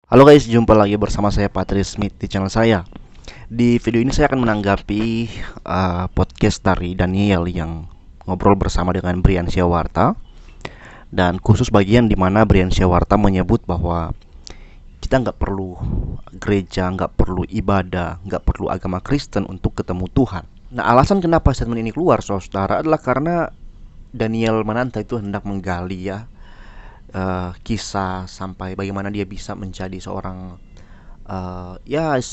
Halo guys, jumpa lagi bersama saya Patrice Smith di channel saya. Di video ini saya akan menanggapi podcast dari Daniel yang ngobrol bersama dengan Brian Syawarta. Dan khusus bagian di mana Brian Syawarta menyebut bahwa kita nggak perlu gereja, nggak perlu ibadah, nggak perlu agama Kristen untuk ketemu Tuhan. Nah, alasan kenapa statement ini keluar, saudara, adalah karena Daniel Mananta itu hendak menggali kisah sampai bagaimana dia bisa menjadi seorang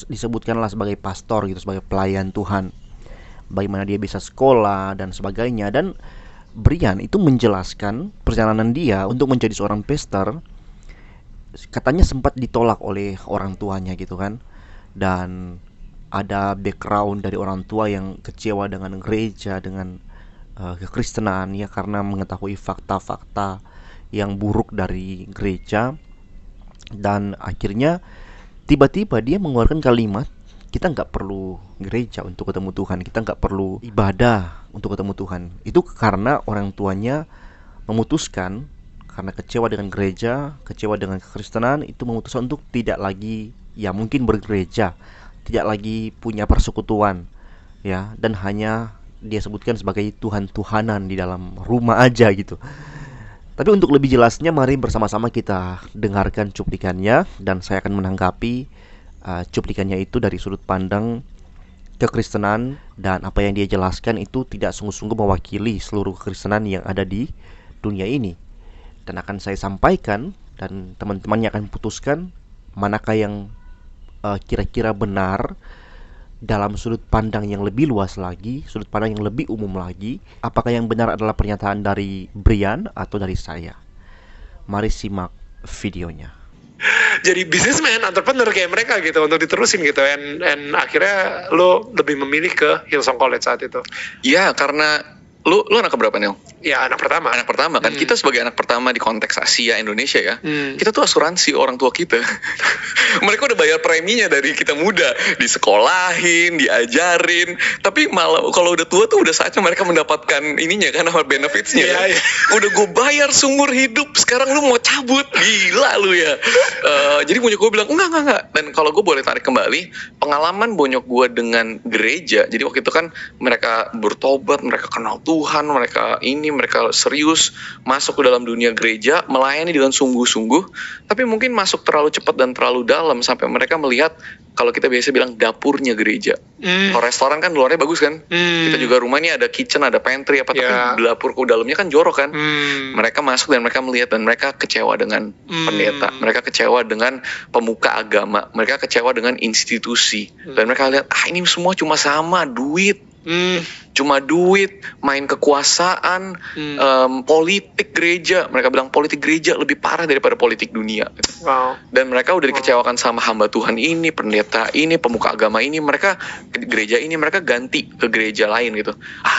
disebutkanlah sebagai pastor gitu, sebagai pelayan Tuhan, bagaimana dia bisa sekolah dan sebagainya. Dan Brian itu menjelaskan perjalanan dia untuk menjadi seorang pastor. Katanya sempat ditolak oleh orang tuanya gitu kan, dan ada background dari orang tua yang kecewa dengan gereja, dengan kekristenan ya, karena mengetahui fakta-fakta yang buruk dari gereja. Dan akhirnya tiba-tiba dia mengeluarkan kalimat, kita nggak perlu gereja untuk ketemu Tuhan, kita nggak perlu ibadah untuk ketemu Tuhan. Itu karena orang tuanya memutuskan, karena kecewa dengan gereja, kecewa dengan kekristenan, itu memutuskan untuk tidak lagi ya mungkin bergereja, tidak lagi punya persekutuan ya, dan hanya dia sebutkan sebagai Tuhan-Tuhanan di dalam rumah aja gitu. Tapi untuk lebih jelasnya, mari bersama-sama kita dengarkan cuplikannya, dan saya akan menanggapi cuplikannya itu dari sudut pandang kekristenan, dan apa yang dia jelaskan itu tidak sungguh-sungguh mewakili seluruh kekristenan yang ada di dunia ini. Dan akan saya sampaikan, dan teman-temannya akan putuskan manakah yang kira-kira benar dalam sudut pandang yang lebih luas lagi, sudut pandang yang lebih umum lagi. Apakah yang benar adalah pernyataan dari Brian atau dari saya? Mari simak videonya. Jadi businessman, entrepreneur kayak mereka gitu untuk diterusin gitu, and akhirnya lo lebih memilih ke Hillsong College saat itu. Iya, karena lu anak keberapa nih? Ya, anak pertama. Anak pertama kan. Kita sebagai anak pertama di konteks Asia Indonesia ya. Kita tuh asuransi orang tua kita. Mereka udah bayar preminya dari kita muda, disekolahin, diajarin. Tapi malah kalau udah tua tuh udah saatnya mereka mendapatkan ininya kan, sama benefitsnya. Iya. Udah gue bayar seumur hidup, sekarang lu mau cabut, gila lu ya. Jadi bonyok gue bilang enggak. Dan kalau gue boleh tarik kembali pengalaman bonyok gue dengan gereja. Jadi waktu itu kan mereka bertobat, mereka kenal Tuhan, mereka serius masuk ke dalam dunia gereja, melayani dengan sungguh-sungguh. Tapi mungkin masuk terlalu cepat dan terlalu dalam sampai mereka melihat, kalau kita biasa bilang, dapurnya gereja. Kalau restoran kan luarnya bagus kan, kita juga rumah ini ada kitchen, ada pantry apa, tapi dapur ke dalamnya kan jorok kan. Mereka masuk dan mereka melihat, dan mereka kecewa dengan pendeta, mereka kecewa dengan pemuka agama, mereka kecewa dengan institusi, dan mereka lihat ini semua cuma sama duit. Cuma duit, main kekuasaan, politik gereja. Mereka bilang politik gereja lebih parah daripada politik dunia. Wow. Dan mereka udah dikecewakan sama hamba Tuhan ini, pendeta ini, pemuka agama ini. Mereka gereja ini, mereka ganti ke gereja lain gitu.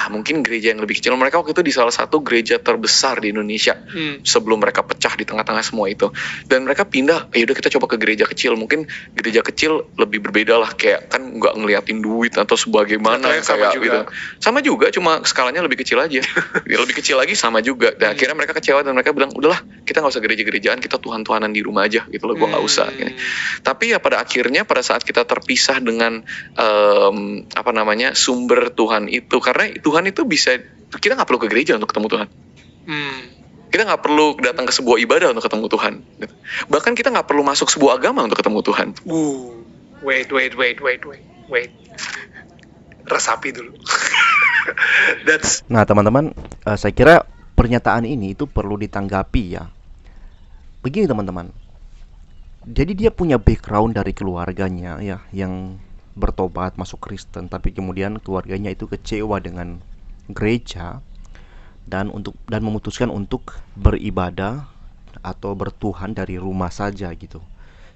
Mungkin gereja yang lebih kecil. Mereka waktu itu di salah satu gereja terbesar di Indonesia sebelum mereka pecah di tengah-tengah semua itu. Dan mereka pindah, yaudah kita coba ke gereja kecil. Mungkin gereja kecil lebih berbeda lah, kayak kan nggak ngeliatin duit atau sebagaimana kayak gitu. Sama juga, cuma skalanya lebih kecil aja. Lebih kecil lagi sama juga. Dan akhirnya mereka kecewa dan mereka bilang, udahlah kita gak usah gereja-gerejaan, kita Tuhan-Tuhanan di rumah aja gitu loh, gue gak usah gini. Tapi ya pada akhirnya pada saat kita terpisah dengan sumber Tuhan itu, karena Tuhan itu bisa, kita gak perlu ke gereja untuk ketemu Tuhan. Kita gak perlu datang ke sebuah ibadah untuk ketemu Tuhan gitu. Bahkan kita gak perlu masuk sebuah agama untuk ketemu Tuhan. Wait. Resapi dulu. Nah teman-teman, saya kira pernyataan ini itu perlu ditanggapi ya. Begini teman-teman, jadi dia punya background dari keluarganya ya, yang bertobat masuk Kristen, tapi kemudian keluarganya itu kecewa dengan gereja, dan memutuskan untuk beribadah atau bertuhan dari rumah saja gitu.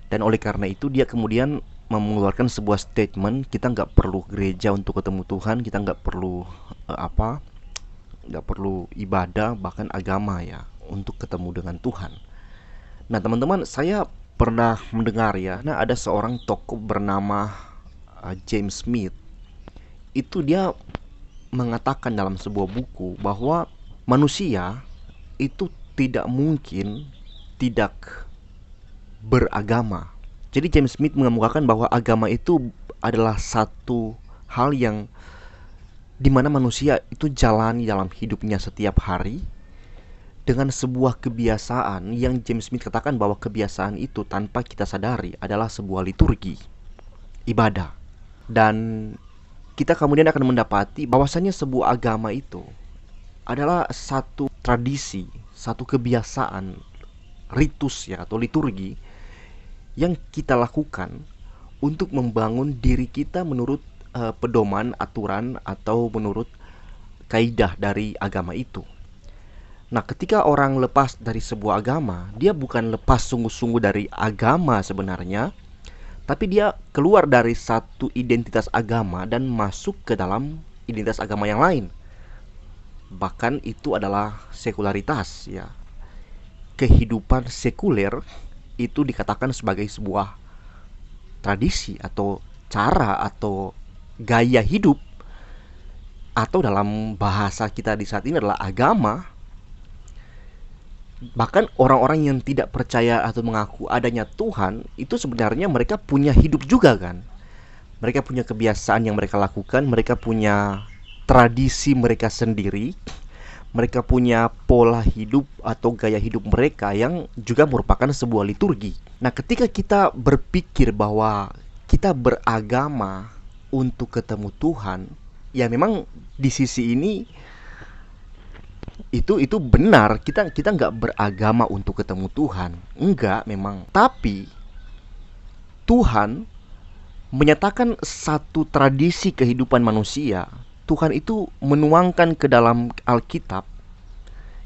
Dan oleh karena itu dia kemudian mengeluarkan sebuah statement, kita nggak perlu gereja untuk ketemu Tuhan, kita nggak perlu nggak perlu ibadah, bahkan agama ya, untuk ketemu dengan Tuhan. Nah teman-teman, saya pernah mendengar ya, ada seorang tokoh bernama James Smith. Itu dia mengatakan dalam sebuah buku bahwa manusia itu tidak mungkin tidak beragama. Jadi James Smith mengemukakan bahwa agama itu adalah satu hal yang dimana manusia itu jalani dalam hidupnya setiap hari dengan sebuah kebiasaan yang James Smith katakan bahwa kebiasaan itu tanpa kita sadari adalah sebuah liturgi, ibadah. Dan kita kemudian akan mendapati bahwasannya sebuah agama itu adalah satu tradisi, satu kebiasaan, ritus ya atau liturgi yang kita lakukan untuk membangun diri kita menurut pedoman, aturan, atau menurut kaidah dari agama itu. Nah, ketika orang lepas dari sebuah agama, dia bukan lepas sungguh-sungguh dari agama sebenarnya, tapi dia keluar dari satu identitas agama dan masuk ke dalam identitas agama yang lain. Bahkan itu adalah sekularitas ya. Kehidupan sekuler itu dikatakan sebagai sebuah tradisi atau cara atau gaya hidup, atau dalam bahasa kita di saat ini adalah agama. Bahkan orang-orang yang tidak percaya atau mengaku adanya Tuhan itu sebenarnya mereka punya hidup juga kan. Mereka punya kebiasaan yang mereka lakukan, mereka punya tradisi mereka sendiri, mereka punya pola hidup atau gaya hidup mereka yang juga merupakan sebuah liturgi. Nah, ketika kita berpikir bahwa kita beragama untuk ketemu Tuhan, ya memang di sisi ini itu benar, kita nggak beragama untuk ketemu Tuhan, enggak memang. Tapi Tuhan menyatakan satu tradisi kehidupan manusia. Tuhan itu menuangkan ke dalam Alkitab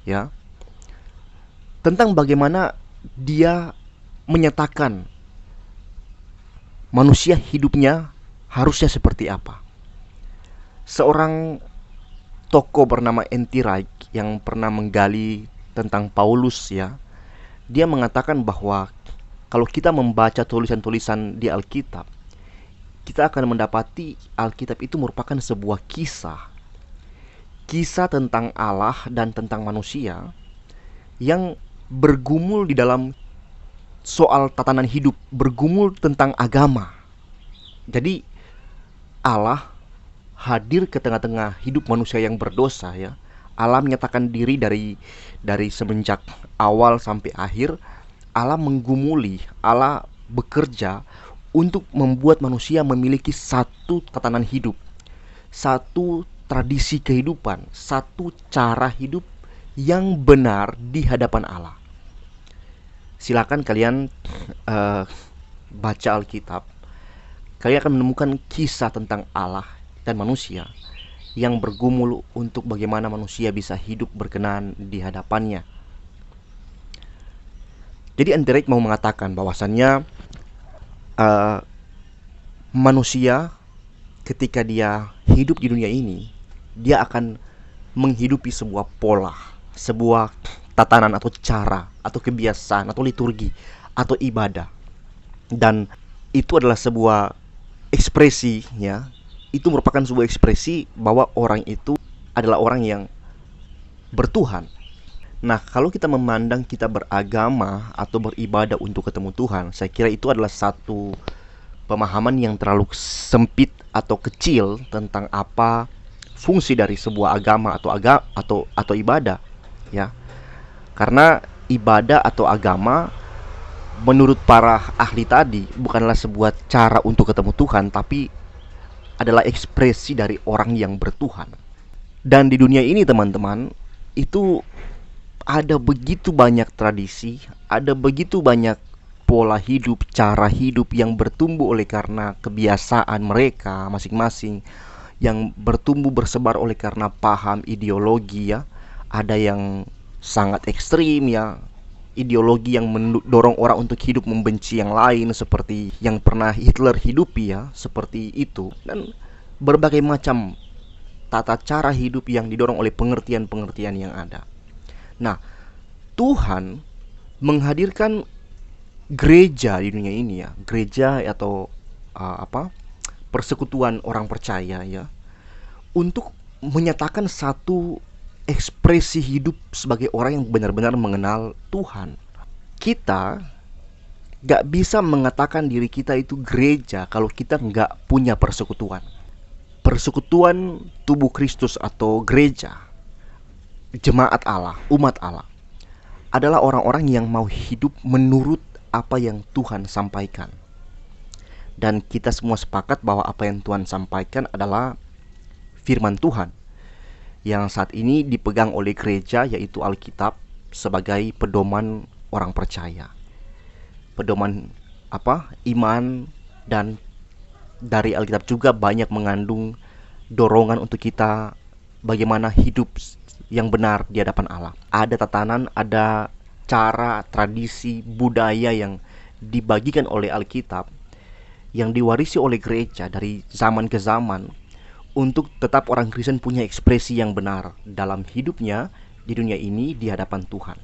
ya tentang bagaimana dia menyatakan manusia hidupnya harusnya seperti apa. Seorang tokoh bernama N.T. Wright yang pernah menggali tentang Paulus ya, dia mengatakan bahwa kalau kita membaca tulisan-tulisan di Alkitab, kita akan mendapati Alkitab itu merupakan sebuah kisah tentang Allah dan tentang manusia yang bergumul di dalam soal tatanan hidup, bergumul tentang agama. Jadi Allah hadir ke tengah-tengah hidup manusia yang berdosa ya. Allah menyatakan diri dari semenjak awal sampai akhir. Allah menggumuli, Allah bekerja untuk membuat manusia memiliki satu tatanan hidup, satu tradisi kehidupan, satu cara hidup yang benar di hadapan Allah. Silakan kalian baca Alkitab. Kalian akan menemukan kisah tentang Allah dan manusia yang bergumul untuk bagaimana manusia bisa hidup berkenan di hadapannya. Jadi N.T. Wright mau mengatakan bahwasannya manusia ketika dia hidup di dunia ini, dia akan menghidupi sebuah pola, sebuah tatanan atau cara atau kebiasaan atau liturgi atau ibadah. Dan itu adalah sebuah ekspresi ya. Itu merupakan sebuah ekspresi bahwa orang itu adalah orang yang bertuhan. Nah, kalau kita memandang kita beragama atau beribadah untuk ketemu Tuhan, saya kira itu adalah satu pemahaman yang terlalu sempit atau kecil tentang apa fungsi dari sebuah agama atau ibadah ya. Karena ibadah atau agama menurut para ahli tadi bukanlah sebuah cara untuk ketemu Tuhan, tapi adalah ekspresi dari orang yang bertuhan. Dan di dunia ini teman-teman, itu ada begitu banyak tradisi, ada begitu banyak pola hidup, cara hidup yang bertumbuh oleh karena kebiasaan mereka masing-masing, yang bertumbuh bersebar oleh karena paham ideologi ya. Ada yang sangat ekstrim ya, ideologi yang mendorong orang untuk hidup membenci yang lain, seperti yang pernah Hitler hidupi ya, seperti itu. Dan berbagai macam tata cara hidup yang didorong oleh pengertian-pengertian yang ada. Nah, Tuhan menghadirkan gereja di dunia ini ya, gereja atau persekutuan orang percaya ya, untuk menyatakan satu ekspresi hidup sebagai orang yang benar-benar mengenal Tuhan. Kita gak bisa mengatakan diri kita itu gereja kalau kita gak punya persekutuan. Persekutuan tubuh Kristus atau gereja, jemaat Allah, umat Allah, adalah orang-orang yang mau hidup menurut apa yang Tuhan sampaikan. Dan kita semua sepakat bahwa apa yang Tuhan sampaikan adalah firman Tuhan yang saat ini dipegang oleh gereja, yaitu Alkitab sebagai pedoman orang percaya. Pedoman iman, dan dari Alkitab juga banyak mengandung dorongan untuk kita bagaimana hidup yang benar di hadapan Allah. Ada tatanan, ada cara, tradisi, budaya yang dibagikan oleh Alkitab, yang diwarisi oleh gereja dari zaman ke zaman, untuk tetap orang Kristen punya ekspresi yang benar dalam hidupnya di dunia ini di hadapan Tuhan.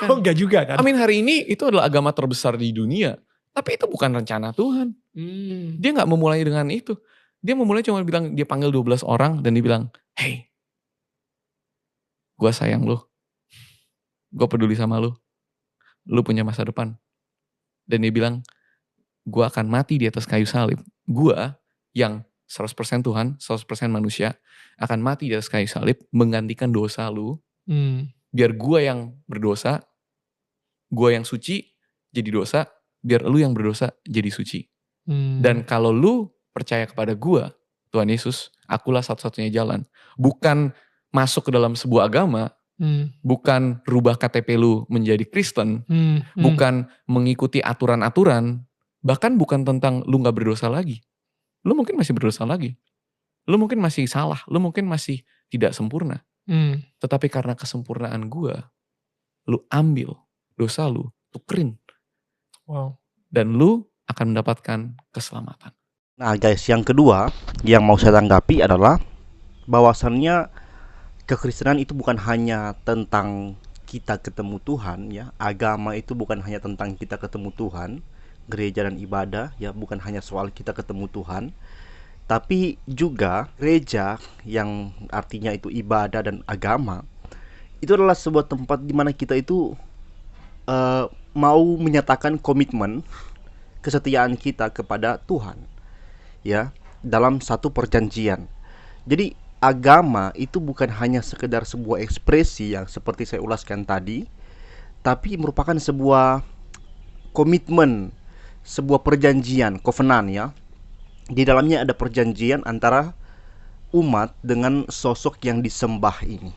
Oh, enggak juga kan? Hari ini itu adalah agama terbesar di dunia. Tapi itu bukan rencana Tuhan. Dia gak memulai dengan itu. Dia memulai cuma bilang, dia panggil 12 orang dan dia bilang, hey, gue sayang lu. Gue peduli sama lu. Lu punya masa depan. Dan dia bilang, gue akan mati di atas kayu salib. Gue yang 100% Tuhan, 100% manusia, akan mati di atas kayu salib, menggantikan dosa lu. Biar gue yang berdosa, gue yang suci jadi dosa, biar lu yang berdosa jadi suci. Dan kalau lu percaya kepada gue, Tuhan Yesus, akulah satu-satunya jalan. Bukan masuk ke dalam sebuah agama, bukan rubah KTP lu menjadi Kristen, bukan mengikuti aturan-aturan, bahkan bukan tentang lu gak berdosa lagi. Lu mungkin masih berdosa lagi. Lu mungkin masih salah, lu mungkin masih tidak sempurna. Tetapi karena kesempurnaan gue, lu ambil dosa lu, tukerin. Wow. Dan lu akan mendapatkan keselamatan. Nah guys, yang kedua yang mau saya tanggapi adalah bahwasannya kekristenan itu bukan hanya tentang kita ketemu Tuhan, ya. Agama itu bukan hanya tentang kita ketemu Tuhan, gereja dan ibadah, ya, bukan hanya soal kita ketemu Tuhan, tapi juga gereja yang artinya itu ibadah dan agama. Itu adalah sebuah tempat di mana kita itu mau menyatakan komitmen kesetiaan kita kepada Tuhan, ya, dalam satu perjanjian. Jadi agama itu bukan hanya sekedar sebuah ekspresi yang seperti saya ulaskan tadi, tapi merupakan sebuah komitmen, sebuah perjanjian, covenant, ya. Di dalamnya ada perjanjian antara umat dengan sosok yang disembah ini.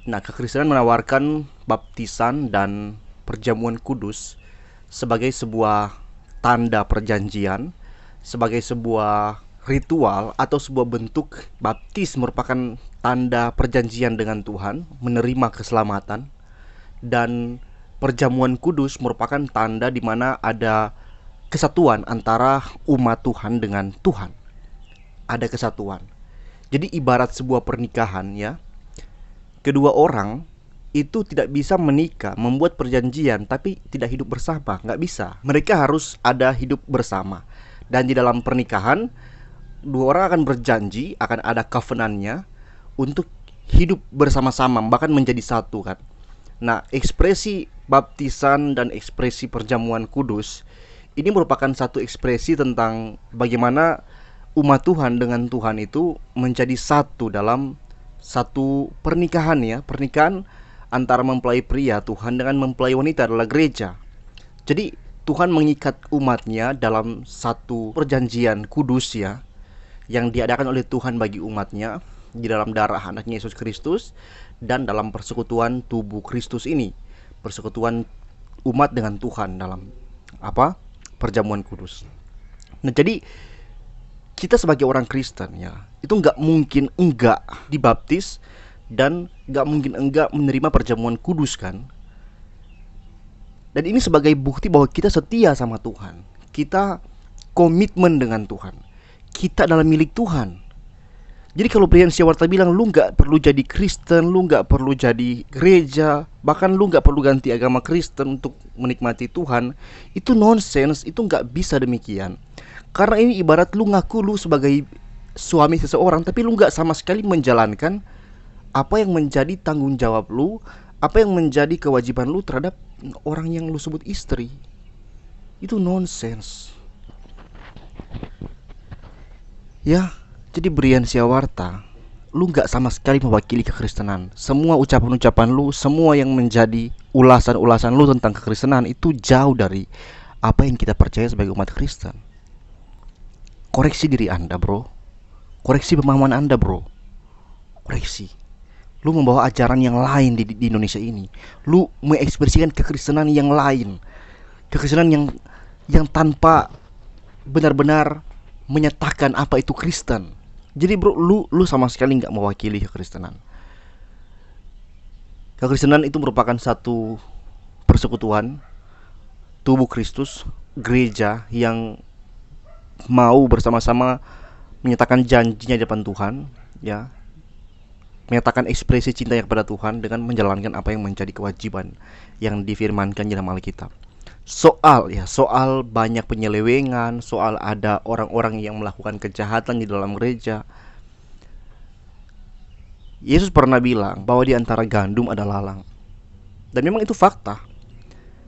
Nah, kekristenan menawarkan baptisan dan perjamuan kudus sebagai sebuah tanda perjanjian, sebagai sebuah ritual atau sebuah bentuk. Baptis merupakan tanda perjanjian dengan Tuhan, menerima keselamatan, dan perjamuan kudus merupakan tanda di mana ada kesatuan antara umat Tuhan dengan Tuhan. Ada kesatuan. Jadi ibarat sebuah pernikahan, ya. Kedua orang itu tidak bisa menikah, membuat perjanjian tapi tidak hidup bersama, nggak bisa. Mereka harus ada hidup bersama. Dan di dalam pernikahan, dua orang akan berjanji, akan ada covenant-nya untuk hidup bersama-sama, bahkan menjadi satu, kan. Nah, ekspresi baptisan dan ekspresi perjamuan kudus ini merupakan satu ekspresi tentang bagaimana umat Tuhan dengan Tuhan itu menjadi satu dalam satu pernikahan, ya. Pernikahan antara mempelai pria Tuhan dengan mempelai wanita adalah gereja. Jadi Tuhan mengikat umatnya dalam satu perjanjian kudus, ya, yang diadakan oleh Tuhan bagi umatnya di dalam darah anaknya Yesus Kristus dan dalam persekutuan tubuh Kristus ini, persekutuan umat dengan Tuhan dalam perjamuan kudus. Nah, jadi kita sebagai orang Kristen, ya, itu nggak mungkin enggak dibaptis dan nggak mungkin enggak menerima perjamuan kudus, kan. Dan ini sebagai bukti bahwa kita setia sama Tuhan, kita komitmen dengan Tuhan, kita adalah milik Tuhan. Jadi kalau Brian Siawarta bilang lu nggak perlu jadi Kristen, lu nggak perlu jadi gereja, bahkan lu nggak perlu ganti agama Kristen untuk menikmati Tuhan, itu nonsense, itu nggak bisa demikian. Karena ini ibarat lu ngaku lu sebagai suami seseorang, tapi lu nggak sama sekali menjalankan apa yang menjadi tanggung jawab lu, Apa yang menjadi kewajiban lu terhadap orang yang lu sebut istri? Itu nonsens. Ya, jadi Brian Siawarta, lu gak sama sekali mewakili kekristenan. Semua ucapan-ucapan lu, semua yang menjadi ulasan-ulasan lu tentang kekristenan itu jauh dari apa yang kita percaya sebagai umat Kristen. Koreksi diri Anda, bro. Koreksi pemahaman Anda, bro. Koreksi. Lu membawa ajaran yang lain di Indonesia ini. Lu mengekspresikan kekristenan yang lain. Kekristenan yang tanpa benar-benar menyatakan apa itu Kristen. Jadi bro, lu sama sekali gak mewakili kekristenan. Kekristenan itu merupakan satu persekutuan tubuh Kristus, gereja yang mau bersama-sama menyatakan janjinya di depan Tuhan, ya, menyatakan ekspresi cintanya kepada Tuhan dengan menjalankan apa yang menjadi kewajiban yang difirmankan dalam Alkitab. Soal banyak penyelewengan, soal ada orang-orang yang melakukan kejahatan di dalam gereja. Yesus pernah bilang bahwa di antara gandum ada lalang. Dan memang itu fakta.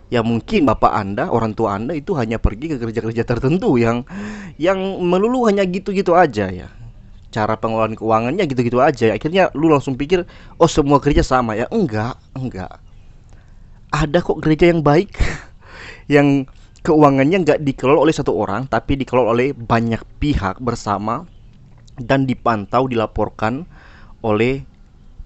Ya mungkin bapak Anda, orang tua Anda itu hanya pergi ke gereja-gereja tertentu yang melulu hanya gitu-gitu aja ya. Cara pengelolaan keuangannya gitu-gitu aja. Akhirnya lu langsung pikir, oh semua gereja sama ya. Enggak. Ada kok gereja yang baik yang keuangannya nggak dikelola oleh satu orang, tapi dikelola oleh banyak pihak bersama dan dipantau, dilaporkan oleh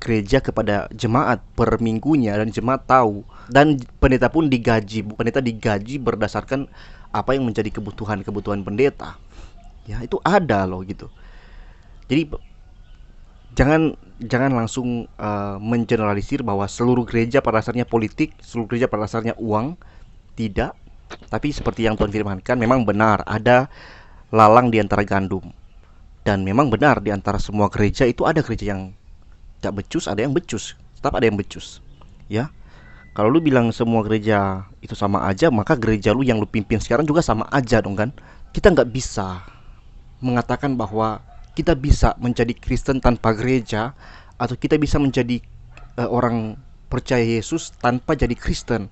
gereja kepada jemaat per minggunya, dan jemaat tahu, dan pendeta pun digaji. Pendeta digaji berdasarkan apa yang menjadi kebutuhan pendeta. Ya, itu ada loh gitu. Jadi jangan langsung mengeneralisir bahwa seluruh gereja pada dasarnya politik, seluruh gereja pada dasarnya uang. Tidak. Tapi seperti yang Tuhan firmankan, memang benar ada lalang di antara gandum. Dan memang benar di antara semua gereja itu ada gereja yang tak becus, ada yang becus. Tetap ada yang becus. Ya. Kalau lu bilang semua gereja itu sama aja, maka gereja lu yang lu pimpin sekarang juga sama aja dong kan. Kita nggak bisa mengatakan bahwa kita bisa menjadi Kristen tanpa gereja, atau kita bisa menjadi orang percaya Yesus tanpa jadi Kristen.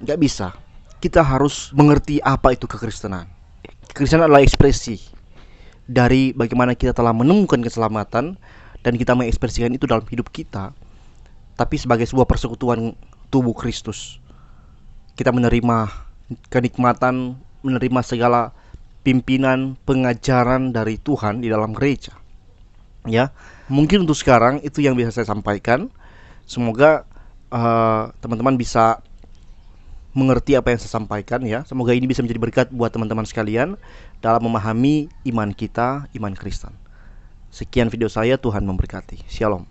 Gak bisa. Kita harus mengerti apa itu kekristenan. Kekristenan adalah ekspresi dari bagaimana kita telah menemukan keselamatan dan kita mengekspresikan itu dalam hidup kita, tapi sebagai sebuah persekutuan tubuh Kristus. Kita menerima kenikmatan, menerima segala pimpinan, pengajaran dari Tuhan di dalam gereja. Ya, mungkin untuk sekarang itu yang bisa saya sampaikan. Semoga teman-teman bisa mengerti apa yang saya sampaikan ya. Semoga ini bisa menjadi berkat buat teman-teman sekalian dalam memahami iman kita, iman Kristen. Sekian video saya, Tuhan memberkati. Shalom.